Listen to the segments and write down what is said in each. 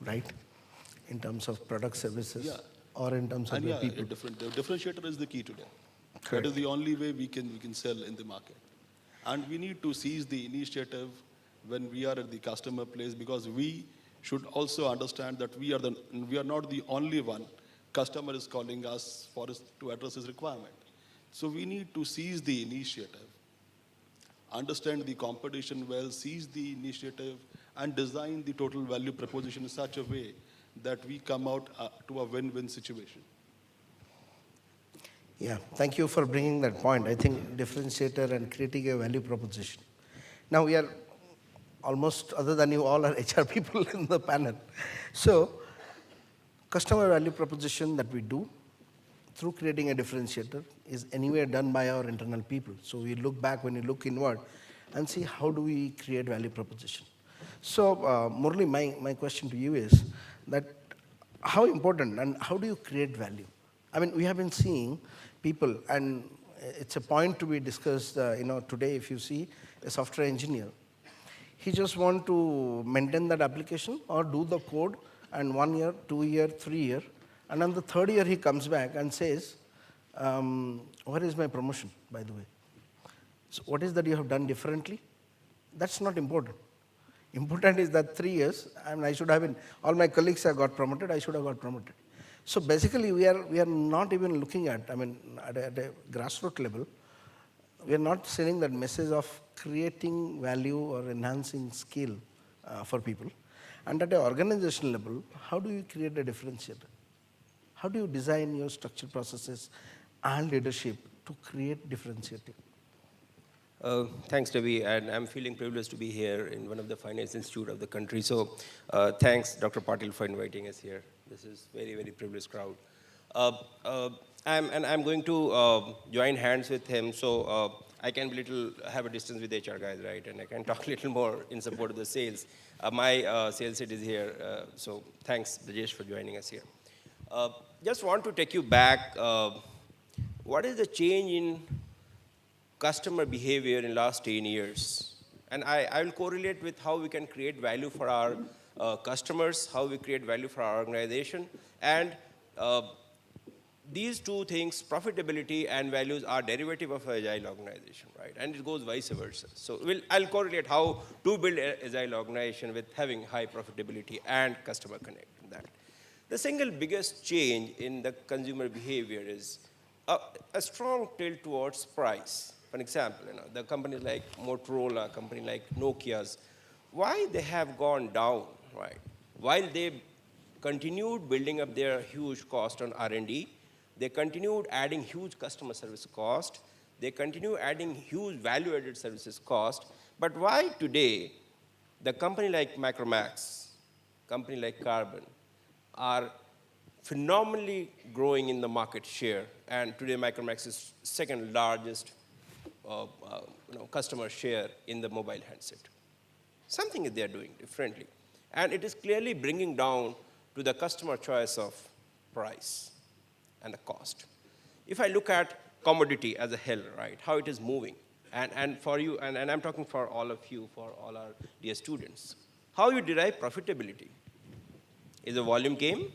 right? In terms of product services Yeah. or in terms of And the yeah, people. the differentiator is the key today. That Correct. is the only way we can sell in the market. And we need to seize the initiative when we are at the customer place, because we should also understand that we are not the only one customer is calling us for us to address his requirement. So we need to seize the initiative, understand the competition well, seize the initiative, and design the total value proposition in such a way that we come out to a win-win situation. Yeah, thank you for bringing that point. I think differentiator and creating a value proposition. Now we are almost, other than you all, are HR people in the panel. So, customer value proposition that we do through creating a differentiator is anywhere done by our internal people. So we look back when you look inward and see how do we create value proposition. So Murli, my question to you is that how important and how do you create value? I mean, we have been seeing people, and it's a point to be discussed, today if you see a software engineer, he just want to maintain that application or do the code, and 1 year, 2 year, 3 year, and on the third year he comes back and says, where is my promotion, by the way? So what is that you have done differently? That's not important. Important is that 3 years, and I should have been, all my colleagues have got promoted, I should have got promoted. So basically we are not even looking at, I mean, at a grassroots level, we are not sending that message of creating value or enhancing skill for people. And at an organizational level, how do you create a differentiator? How do you design your structure processes and leadership to create differentiating? Thanks, Ravi, and I'm feeling privileged to be here in one of the finance institute of the country. So thanks, Dr. Patil, for inviting us here. This is very, very privileged crowd. I'm going to join hands with him, so I can have a distance with HR guys, right? And I can talk a little more in support of the sales. My sales head is here, so thanks, Rajesh, for joining us here. Just want to take you back. What is the change in customer behavior in last 10 years? And I will correlate with how we can create value for our customers, how we create value for our organization. And these two things, profitability and values, are derivative of agile organization, right? And it goes vice versa. So I'll correlate how to build an agile organization with having high profitability and customer connect in that. The single biggest change in the consumer behavior is a strong tilt towards price. For example, the companies like Motorola, company like Nokia's, why they have gone down, right? While they continued building up their huge cost on R&D, they continued adding huge customer service cost, they continue adding huge value-added services cost, but why today the company like Macromax, company like Carbon, are phenomenally growing in the market share, and today Macromax is second largest customer share in the mobile handset. Something they are doing differently. And it is clearly bringing down to the customer choice of price and the cost. If I look at commodity as a whole, right, how it is moving, and for you, and I'm talking for all of you, for all our dear students, how you derive profitability is a volume game,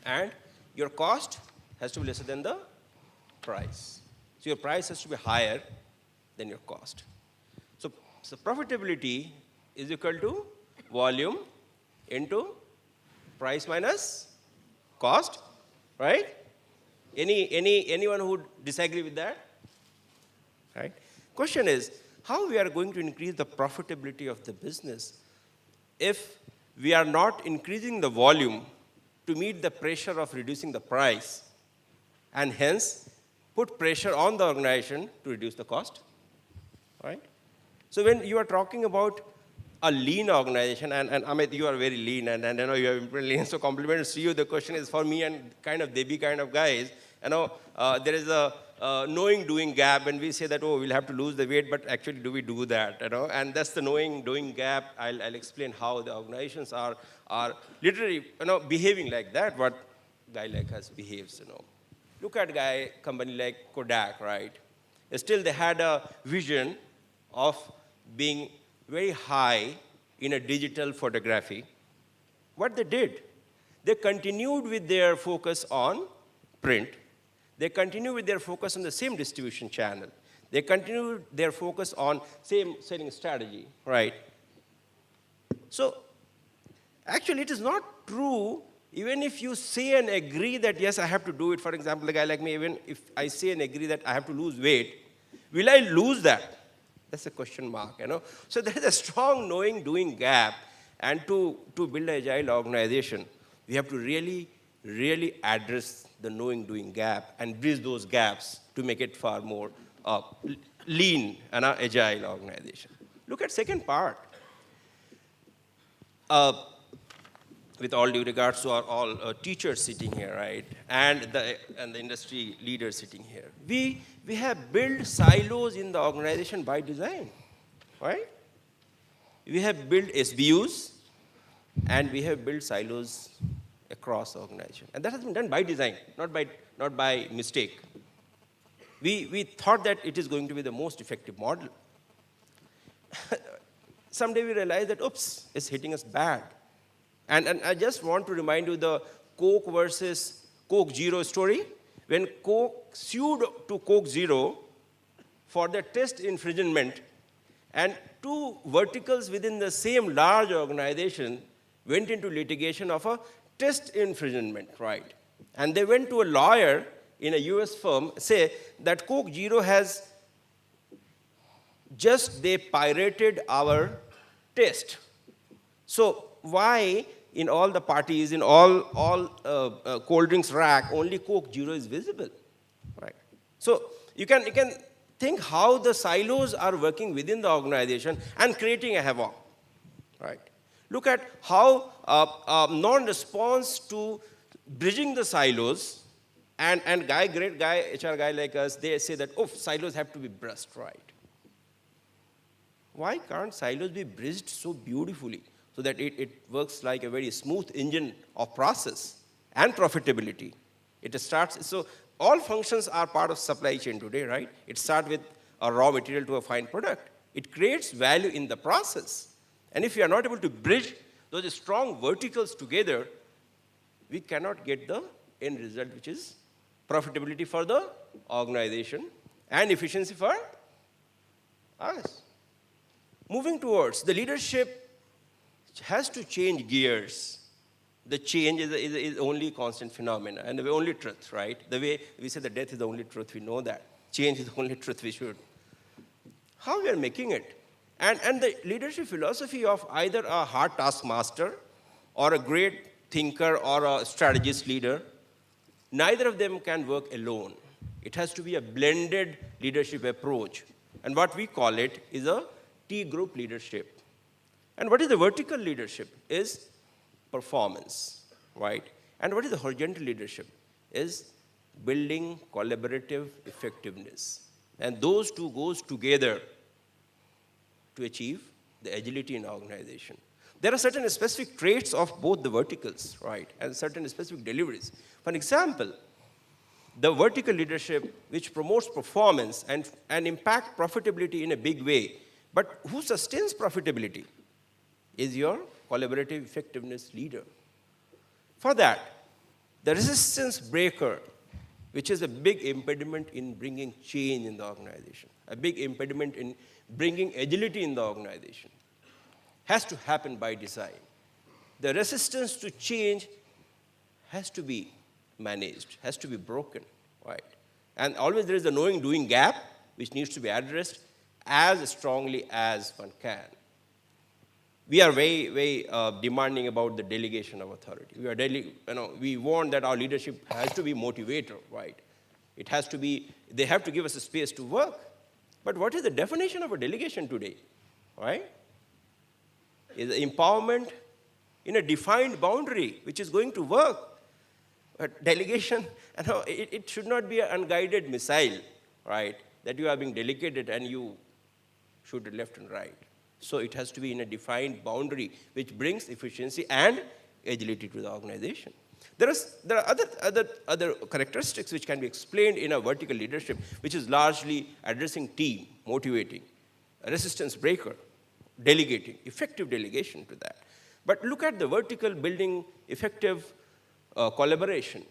and your cost has to be lesser than the price. So your price has to be higher than your cost. So profitability is equal to volume into price minus cost, right? Anyone who would disagree with that? Right? Question is, how we are going to increase the profitability of the business if we are not increasing the volume to meet the pressure of reducing the price, and hence put pressure on the organization to reduce the cost, right? So when you are talking about a lean organization, and Amit, you are very lean, and I know you are very lean, so compliments to you. The question is for me and kind of Debbie kind of guys, there is a knowing doing gap, and we say that, oh, we'll have to lose the weight, but actually do we do that, and that's the knowing doing gap. I'll explain how the organizations are literally, behaving like that, what guy like us behaves, Look at company like Kodak, right? Still they had a vision of being very high in a digital photography, what they did, they continued with their focus on print. They continued with their focus on the same distribution channel. They continued their focus on same selling strategy, right? So actually, it is not true, even if you say and agree that, yes, I have to do it. For example, a guy like me, even if I say and agree that I have to lose weight, will I lose that? That's a question mark, you know. So there is a strong knowing-doing gap. And to build an agile organization, we have to really, really address the knowing-doing gap and bridge those gaps to make it far more lean and agile organization. Look at second part. With all due regards to our all teachers sitting here, right, and the industry leaders sitting here, we have built silos in the organization by design, right? We have built SBUs, and we have built silos across the organization, and that has been done by design, not by mistake. We thought that it is going to be the most effective model. Someday we realized that, oops, it's hitting us bad. And I just want to remind you the Coke versus Coke Zero story. When Coke sued to Coke Zero for the test infringement, and two verticals within the same large organization went into litigation of a test infringement, right? And they went to a lawyer in a US firm, say that Coke Zero has they pirated our test. So why in all the parties, in all cold drinks rack, only Coke Zero is visible, right? So you can think how the silos are working within the organization and creating a havoc, right? Look at how non-response to bridging the silos, and great guy, HR guy like us, they say that, oh, silos have to be brushed, right? Why can't silos be bridged so beautifully so that it works like a very smooth engine of process and profitability? It starts, so all functions are part of supply chain today, right? It starts with a raw material to a fine product. It creates value in the process. And if you are not able to bridge those strong verticals together, we cannot get the end result, which is profitability for the organization and efficiency for us. Moving towards, the leadership has to change gears. The change is only constant phenomena and the only truth, right? The way we say that death is the only truth, we know that. Change is the only truth we should. How we are making it? And the leadership philosophy of either a hard taskmaster or a great thinker or a strategist leader, neither of them can work alone. It has to be a blended leadership approach. And what we call it is a T-group leadership. And what is the vertical leadership? Is performance, right? And what is the horizontal leadership? Is building collaborative effectiveness. And those two goes together to achieve the agility in organization. There are certain specific traits of both the verticals, right? And certain specific deliveries. For example, the vertical leadership which promotes performance and impact profitability in a big way, but who sustains profitability is your collaborative effectiveness leader. For that, the resistance breaker, which is a big impediment in bringing change in the organization, a big impediment in bringing agility in the organization, has to happen by design. The resistance to change has to be managed, has to be broken, right? And always there is a knowing-doing gap which needs to be addressed as strongly as one can. We are very, very demanding about the delegation of authority. We want that our leadership has to be motivator, right? It has to be, they have to give us a space to work. But what is the definition of a delegation today, right? Is empowerment in a defined boundary, which is going to work. But delegation, it should not be an unguided missile, right? That you are being delegated and you shoot left and right. So it has to be in a defined boundary, which brings efficiency and agility to the organization. There are other characteristics which can be explained in a vertical leadership, which is largely addressing team, motivating, a resistance breaker, delegating, effective delegation to that. But look at the vertical building effective collaboration.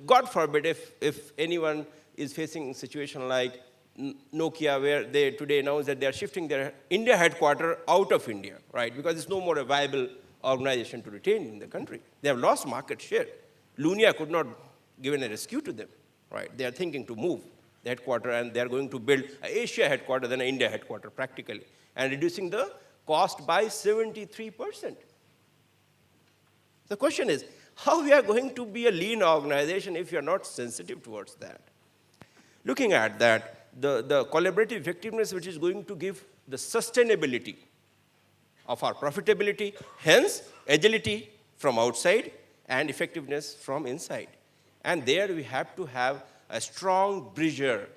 God forbid if anyone is facing a situation like Nokia, where they today announced that they are shifting their India headquarters out of India, right? Because it's no more a viable organization to retain in the country. They have lost market share. Lunia could not give a rescue to them, right? They are thinking to move the headquarters, and they are going to build an Asia headquarters than an India headquarters practically, and reducing the cost by 73%. The question is, how we are going to be a lean organization if you are not sensitive towards that? Looking at that, the collaborative effectiveness which is going to give the sustainability of our profitability, hence agility from outside and effectiveness from inside. And there we have to have a strong bridger,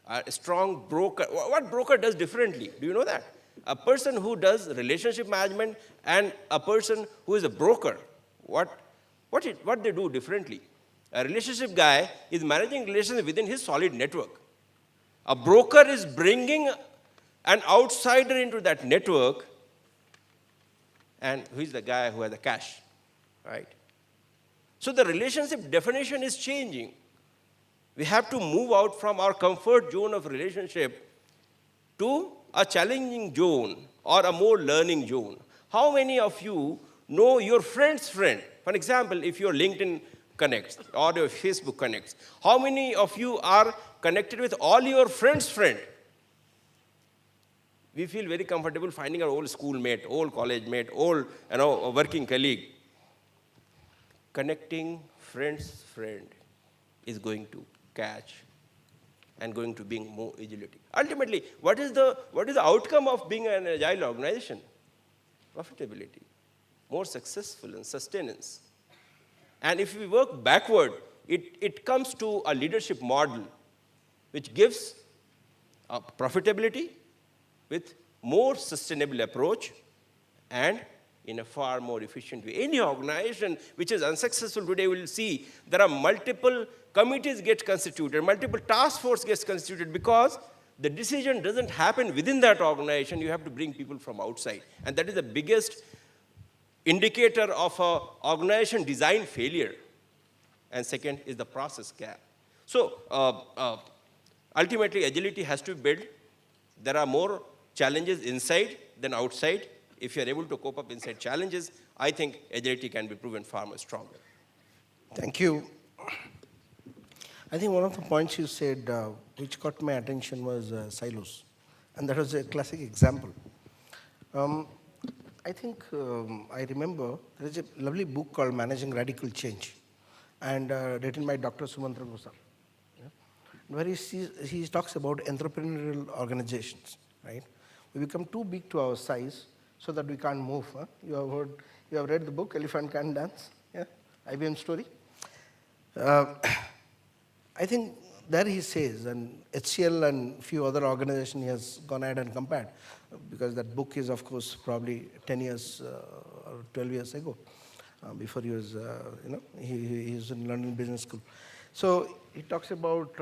a strong broker. What broker does differently? Do you know that? A person who does relationship management and a person who is a broker, what they do differently? A relationship guy is managing relations within his solid network. A broker is bringing an outsider into that network, and who is the guy who has the cash, right? So the relationship definition is changing. We have to move out from our comfort zone of relationship to a challenging zone or a more learning zone. How many of you know your friend's friend? For example, if your LinkedIn connects or your Facebook connects, how many of you are connected with all your friends' friend? We feel very comfortable finding our old schoolmate, old college mate, old working colleague. Connecting friend's friend is going to catch and going to bring more agility. Ultimately, what is the outcome of being an agile organization? Profitability, more successful and sustenance. And if we work backward, it comes to a leadership model which gives profitability with more sustainable approach and in a far more efficient way. Any organization which is unsuccessful today will see there are multiple committees get constituted, multiple task force gets constituted because the decision doesn't happen within that organization. You have to bring people from outside. And that is the biggest indicator of an organization design failure. And second is the process gap. So ultimately, agility has to be built. There are more challenges inside than outside. If you are able to cope up inside challenges, I think agility can be proven far more stronger. Thank you. I think one of the points you said, which caught my attention, was silos. And that was a classic example. I think I remember there is a lovely book called Managing Radical Change, and written by Dr. Sumantra Gosar, where he talks about entrepreneurial organizations, right? We become too big to our size so that we can't move. Huh? You have read the book, Elephant Can't Dance, yeah? IBM story. I think there he says, and HCL and few other organizations he has gone ahead and compared, because that book is, of course, probably 10 years or 12 years ago, before he was, he was in London Business School. So he talks about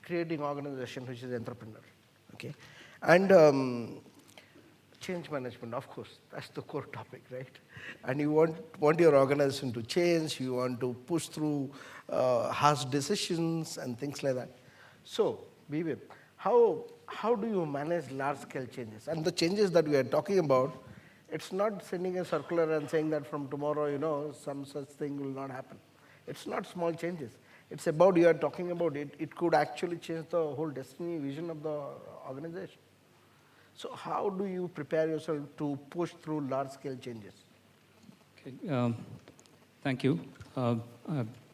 creating organization which is entrepreneur, okay? And change management, of course, that's the core topic, right? And you want your organization to change, you want to push through harsh decisions and things like that. So, Bibip, how do you manage large-scale changes? And the changes that we are talking about, it's not sending a circular and saying that from tomorrow, some such thing will not happen. It's not small changes. It's about, you are talking about it could actually change the whole destiny, vision of the organization. So how do you prepare yourself to push through large-scale changes? Okay, thank you.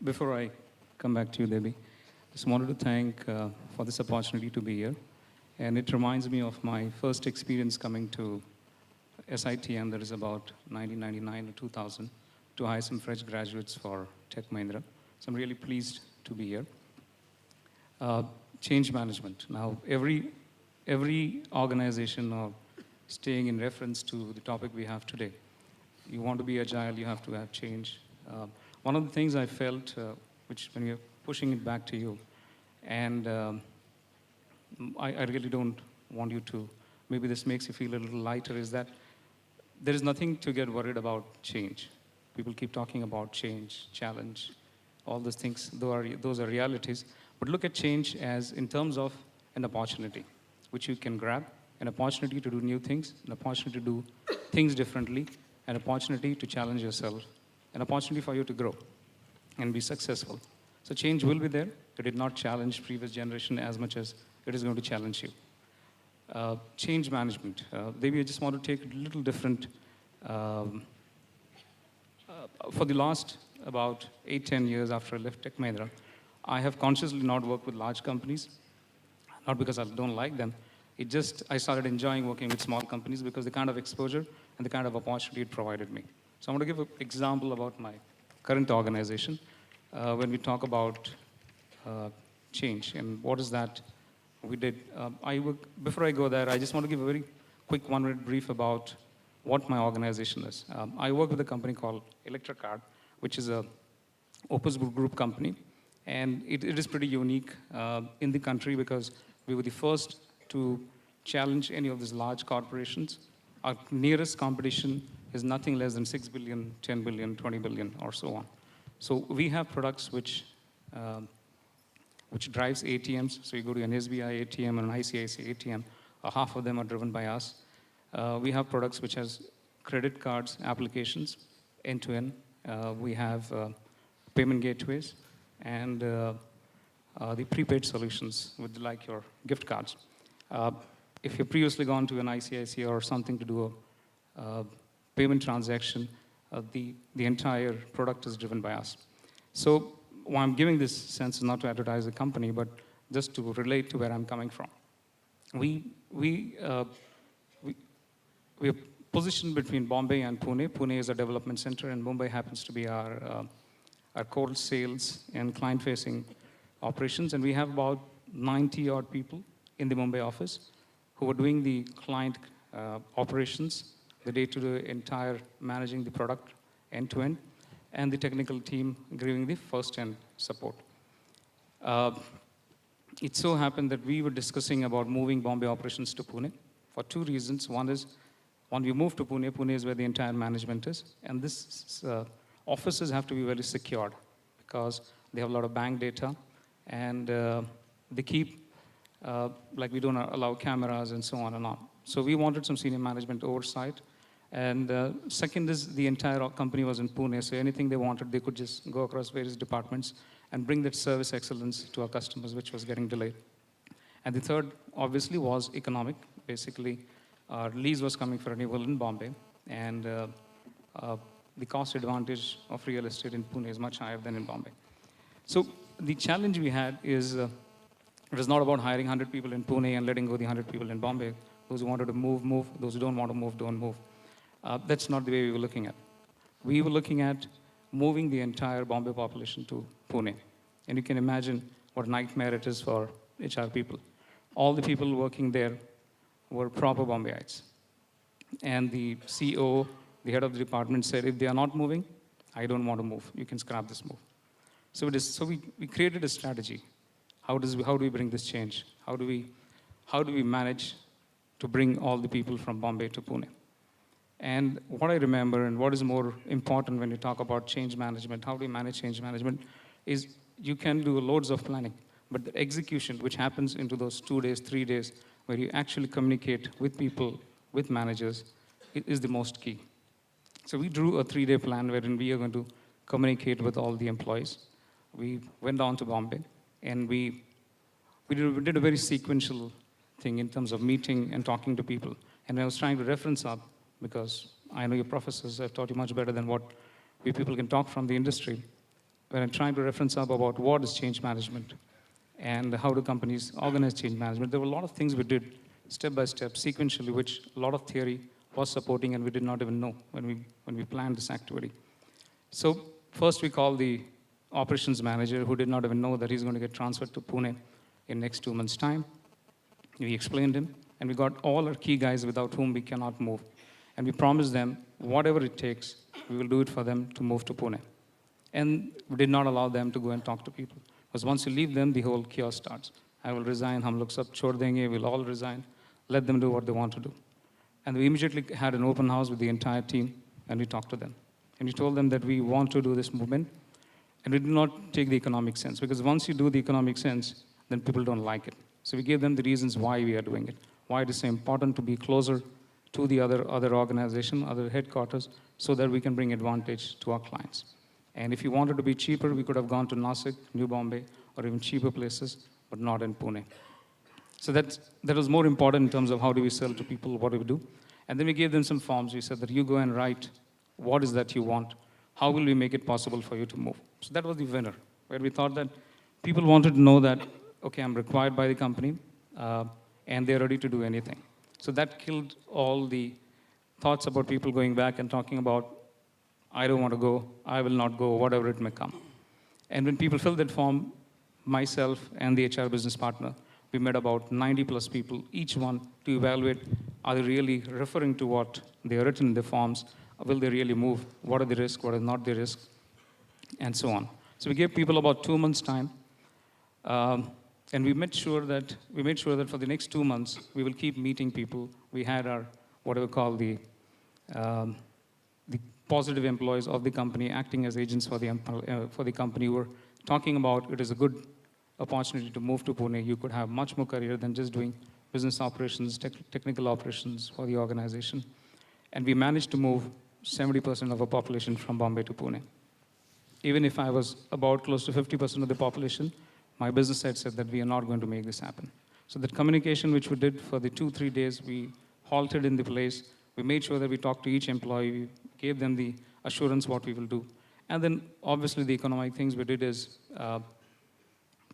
Before I come back to you, Debbie, just wanted to thank for this opportunity to be here. And it reminds me of my first experience coming to SITM, that is about 1999 or 2000, to hire some fresh graduates for Tech Mahindra. So I'm really pleased to be here. Change management. Now, every organization, or staying in reference to the topic we have today, you want to be agile, you have to have change. One of the things I felt, which when you're pushing it back to you, and I really don't want you to, maybe this makes you feel a little lighter, is that there is nothing to get worried about change. People keep talking about change, challenge, all those things. Those are realities. But look at change as in terms of an opportunity, which you can grab, an opportunity to do new things, an opportunity to do things differently, an opportunity to challenge yourself, an opportunity for you to grow and be successful. So change will be there. It did not challenge previous generation as much as it is going to challenge you. Change management. Maybe I just want to take a little different. For the last about 8-10 years after I left Tech Mahindra, I have consciously not worked with large companies, not because I don't like them. I started enjoying working with small companies because the kind of exposure and the kind of opportunity it provided me. So I want to give an example about my current organization. When we talk about change and what is that we did. Before I go there, I just want to give a very quick 1-minute brief about what my organization is. I work with a company called Electrocard, which is a Opus Group company. And it is pretty unique in the country because we were the first to challenge any of these large corporations. Our nearest competition is nothing less than 6 billion, 10 billion, 20 billion, or so on. So we have products which drives ATMs. So you go to an SBI ATM and an ICICI ATM. Half of them are driven by us. We have products which has credit cards, applications, end-to-end. We have payment gateways and the prepaid solutions with like your gift cards. If you've previously gone to an ICICI or something to do a payment transaction, the entire product is driven by us. So why I'm giving this sense not to advertise the company, but just to relate to where I'm coming from. We are positioned between Bombay and Pune. Pune is a development center, and Mumbai happens to be our core sales and client-facing operations. And we have about 90-odd people in the Mumbai office who are doing the client operations, the day-to-day entire managing the product end-to-end, and the technical team giving the first-end support. It so happened that we were discussing about moving Bombay operations to Pune for 2 reasons. One is, when we move to Pune, Pune is where the entire management is, and this offices have to be very secured because they have a lot of bank data, and they keep, like we don't allow cameras and so on and on. So we wanted some senior management oversight. And second is the entire company was in Pune, so anything they wanted, they could just go across various departments and bring that service excellence to our customers, which was getting delayed. And the third, obviously, was economic. Basically, our lease was coming for renewal in Bombay, and the cost advantage of real estate in Pune is much higher than in Bombay. So the challenge we had is, it was not about hiring 100 people in Pune and letting go the 100 people in Bombay. Those who wanted to move, move. Those who don't want to move, don't move. That's not the way we were looking at. We were looking at moving the entire Bombay population to Pune. And you can imagine what a nightmare it is for HR people. All the people working there were proper Bombayites. And the CEO, the head of the department said, if they are not moving, I don't want to move. You can scrap this move. So we created a strategy. How do we bring this change? How do we manage to bring all the people from Bombay to Pune? And what I remember, and what is more important when you talk about change management, how do you manage change management, is you can do loads of planning, but the execution, which happens into those 2 days, 3 days, where you actually communicate with people, with managers, is the most key. So we drew a 3-day plan wherein we are going to communicate with all the employees. We went down to Bombay, and we did a very sequential thing in terms of meeting and talking to people. And I was trying to reference up, because I know your professors have taught you much better than what we people can talk from the industry. When I'm trying to reference up about what is change management and how do companies organize change management, there were a lot of things we did step by step, sequentially, which a lot of theory was supporting, and we did not even know when we planned this activity. So first we called the operations manager, who did not even know that he's going to get transferred to Pune in next 2 months' time. We explained him, and we got all our key guys without whom we cannot move. And we promised them, whatever it takes, we will do it for them to move to Pune. And we did not allow them to go and talk to people. Because once you leave them, the whole chaos starts. I will resign, hum log sab chhod denge, we'll all resign. Let them do what they want to do. And we immediately had an open house with the entire team, and we talked to them. And we told them that we want to do this movement, and we did not take the economic sense, because once you do the economic sense, then people don't like it. So we gave them the reasons why we are doing it, why it is so important to be closer to the other organization, other headquarters, so that we can bring advantage to our clients. And if you wanted to be cheaper, we could have gone to Nasik, New Bombay, or even cheaper places, but not in Pune. So that was more important in terms of how do we sell to people, what do we do. And then we gave them some forms. We said that you go and write what is that you want. How will we make it possible for you to move? So that was the winner, where we thought that people wanted to know that, okay, I'm required by the company, and they're ready to do anything. So that killed all the thoughts about people going back and talking about, I don't want to go, I will not go, whatever it may come. And when people filled that form, myself and the HR business partner, we met about 90 plus people, each one to evaluate, are they really referring to what they are written in the forms? Will they really move? What are the risks? What are not the risks? And so on. So we gave people about 2 months' time. And we made sure that for the next 2 months, we will keep meeting people. We had our, what we call the positive employees of the company acting as agents for the company. We were talking about it is a good opportunity to move to Pune. You could have much more career than just doing business operations, technical operations for the organization. And we managed to move 70% of our population from Bombay to Pune. Even if I was about close to 50% of the population, my business side said that we are not going to make this happen. So that communication which we did for the 2-3 days, we halted in the place. We made sure that we talked to each employee. We gave them the assurance what we will do. And then obviously the economic things we did is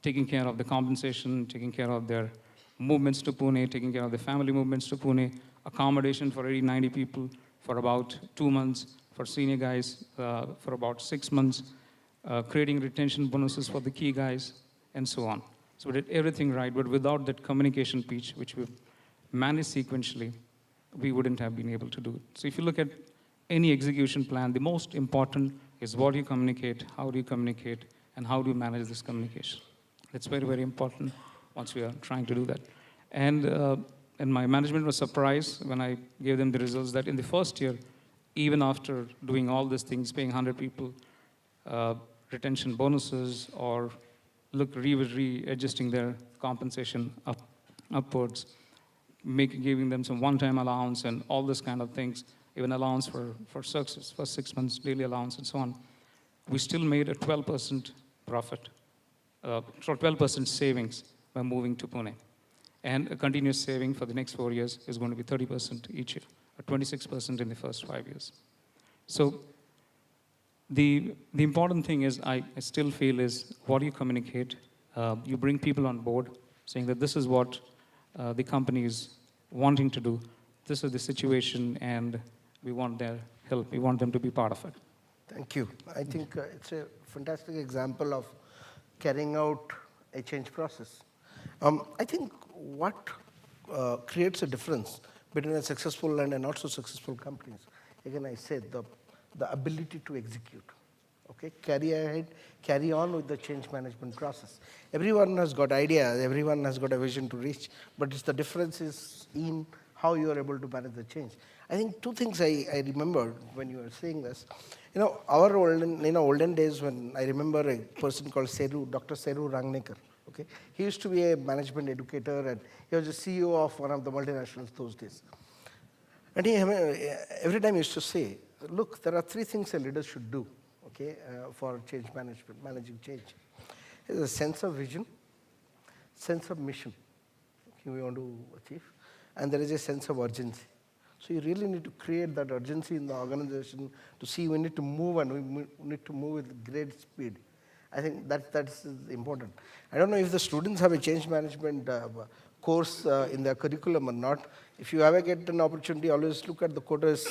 taking care of the compensation, taking care of their movements to Pune, taking care of the family movements to Pune, accommodation for 80, 90 people for about 2 months, for senior guys for about 6 months, creating retention bonuses for the key guys, and so on. So we did everything right, but without that communication piece, which we managed sequentially, we wouldn't have been able to do it. So if you look at any execution plan, the most important is what you communicate, how do you communicate, and how do you manage this communication. It's very, very important once we are trying to do that. And my management was surprised when I gave them the results that in the first year, even after doing all these things, paying 100 people retention bonuses or readjusting their compensation upwards, giving them some one-time allowance and all this kind of things, even allowance for 6 months, daily allowance and so on, we still made a 12% profit, 12% savings by moving to Pune. And a continuous saving for the next 4 years is going to be 30% each year, or 26% in the first 5 years. So the important thing is, I still feel, is what you communicate. You bring people on board, saying that this is what the company is wanting to do. This is the situation, and we want their help. We want them to be part of it. Thank you. I think it's a fantastic example of carrying out a change process. I think what creates a difference between a successful and a not so successful companies, again I said, the ability to execute. Okay, carry on with the change management process. Everyone has got ideas, everyone has got a vision to reach, but it's the difference is in how you are able to manage the change. I think 2 things I remembered when you were saying this. Our olden days, when I remember a person called Dr. Seru Rangnekar. Okay, he used to be a management educator, and he was the CEO of one of the multinationals those days. And he every time he used to say, look, there are 3 things a leader should do, okay, for change management, managing change. There's a sense of vision, sense of mission, okay, we want to achieve, and there is a sense of urgency. So you really need to create that urgency in the organization to see we need to move, and we need to move with great speed. I think that's important. I don't know if the students have a change management course in their curriculum or not. If you ever get an opportunity, always look at the Kota's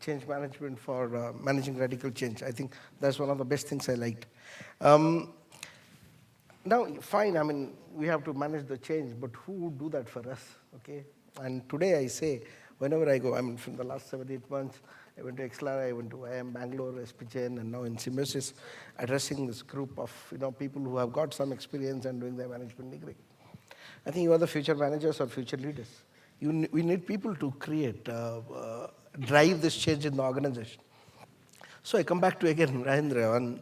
change management for managing radical change. I think that's one of the best things I liked. Now, fine, I mean, we have to manage the change, but who would do that for us, okay? And today I say, whenever I go, I mean, from the last 7-8 months, I went to Exlar, I went to IIM Bangalore, SPGen, and now in Symbiosis, addressing this group of people who have got some experience and doing their management degree. I think you are the future managers or future leaders. We need people to create, drive this change in the organization. So I come back to again, Rahindra, on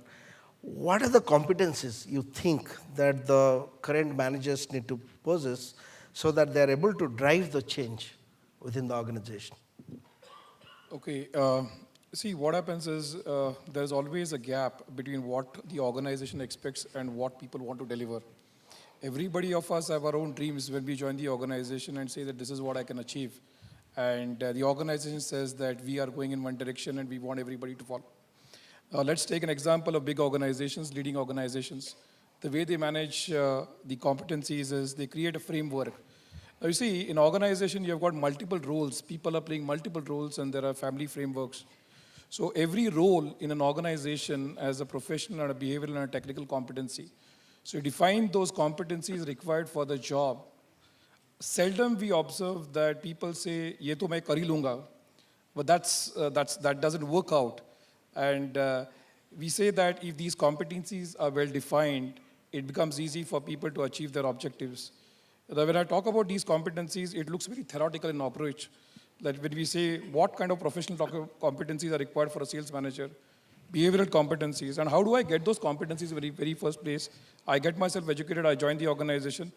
what are the competencies you think that the current managers need to possess so that they are able to drive the change within the organization? Okay, see what happens is there's always a gap between what the organization expects and what people want to deliver. Everybody of us have our own dreams when we join the organization and say that this is what I can achieve. And the organization says that we are going in one direction and we want everybody to follow. Let's take an example of big organizations, leading organizations. The way they manage the competencies is they create a framework. Now you see, in organization, you've got multiple roles. People are playing multiple roles and there are family frameworks. So every role in an organization as a professional and a behavioral and a technical competency. So you define those competencies required for the job. Seldom we observe that people say, "Ye to main kar hi lunga," but that doesn't work out. And we say that if these competencies are well defined, it becomes easy for people to achieve their objectives. When I talk about these competencies, it looks very theoretical in approach. That when we say what kind of professional competencies are required for a sales manager, behavioral competencies, and how do I get those competencies in the very first place? I get myself educated, I join the organization.